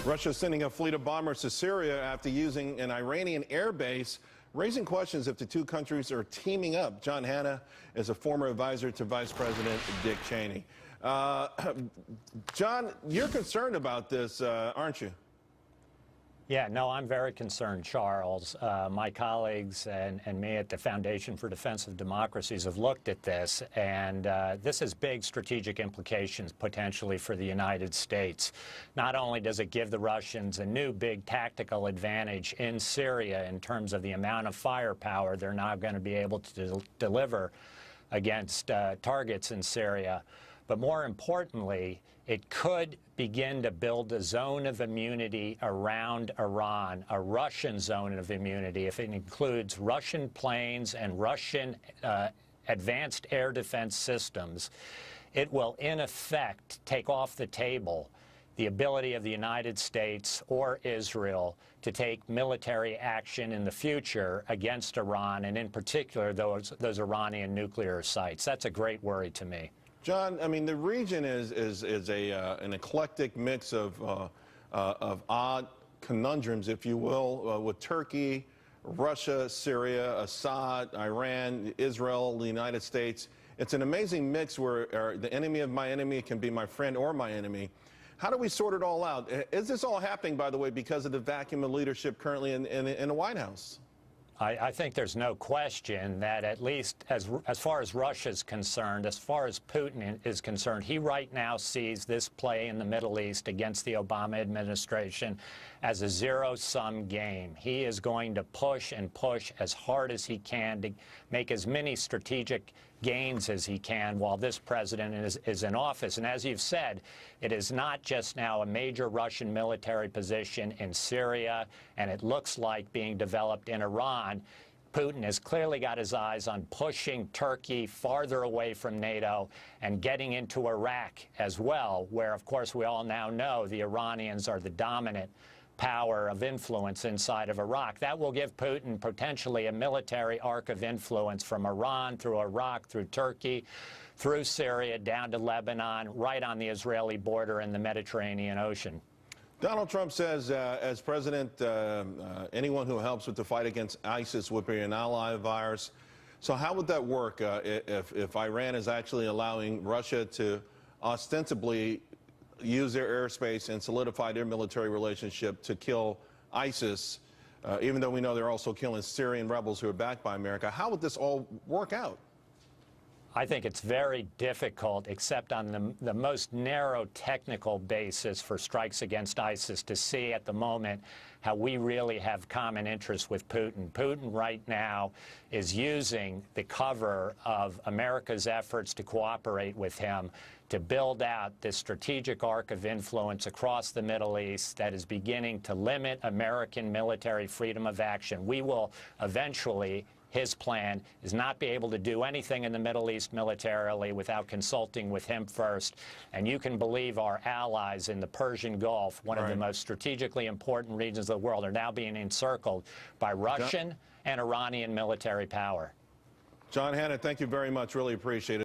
Russia sending a fleet of bombers to Syria after using an Iranian air base, raising questions if the two countries are teaming up. John Hanna is a former advisor to Vice President Dick Cheney. John, you're concerned about this, aren't you? Yeah, no, I'm very concerned, Charles. My colleagues and me at the Foundation for Defense of Democracies have looked at this, and this has big strategic implications potentially for the United States. Not only does it give the Russians a new big tactical advantage in Syria in terms of the amount of firepower they're now going to be able to deliver against targets in Syria, but more importantly, it could begin to build a zone of immunity around Iran, a Russian zone of immunity, if it includes Russian planes and Russian advanced air defense systems. It will, in effect, take off the table the ability of the United States or Israel to take military action in the future against Iran, and in particular those Iranian nuclear sites. That's a great worry to me. John, I mean, the region is an eclectic mix of odd conundrums, if you will, with Turkey, Russia, Syria, Assad, Iran, Israel, the United States. It's an amazing mix where the enemy of my enemy can be my friend or my enemy. How do we sort it all out? Is this all happening, by the way, because of the vacuum of leadership currently in the White House? I think there's no question that, at least as far as Russia's concerned, as far as Putin is concerned, he right now sees this play in the Middle East against the Obama administration as a zero-sum game. He is going to push and push as hard as he can to make as many strategic gains as he can while this president is in office. And as you've said, it is not just now a major Russian military position in Syria, and it looks like being developed in Iran. Putin has clearly got his eyes on pushing Turkey farther away from NATO and getting into Iraq as well, where, of course, we all now know the Iranians are the dominant power of influence inside of Iraq. That will give Putin potentially a military arc of influence from Iran through Iraq, through Turkey, through Syria, down to Lebanon, right on the Israeli border in the Mediterranean Ocean. Donald Trump says, as president, anyone who helps with the fight against ISIS would be an ally of ours. So how would that work if Iran is actually allowing Russia to ostensibly use their airspace and solidify their military relationship to kill ISIS, even though we know they're also killing Syrian rebels who are backed by America? How would this all work out? I think it's very difficult, except on the most narrow technical basis for strikes against ISIS, to see at the moment how we really have common interests with Putin. Putin right now is using the cover of America's efforts to cooperate with him to build out this strategic arc of influence across the Middle East that is beginning to limit American military freedom of action. We will eventually, his plan is not be able to do anything in the Middle East militarily without consulting with him first. And you can believe our allies in the Persian Gulf, one of the most strategically important regions of the world, are now being encircled by Russian and Iranian military power. John Hanna, thank you very much. Really appreciate it.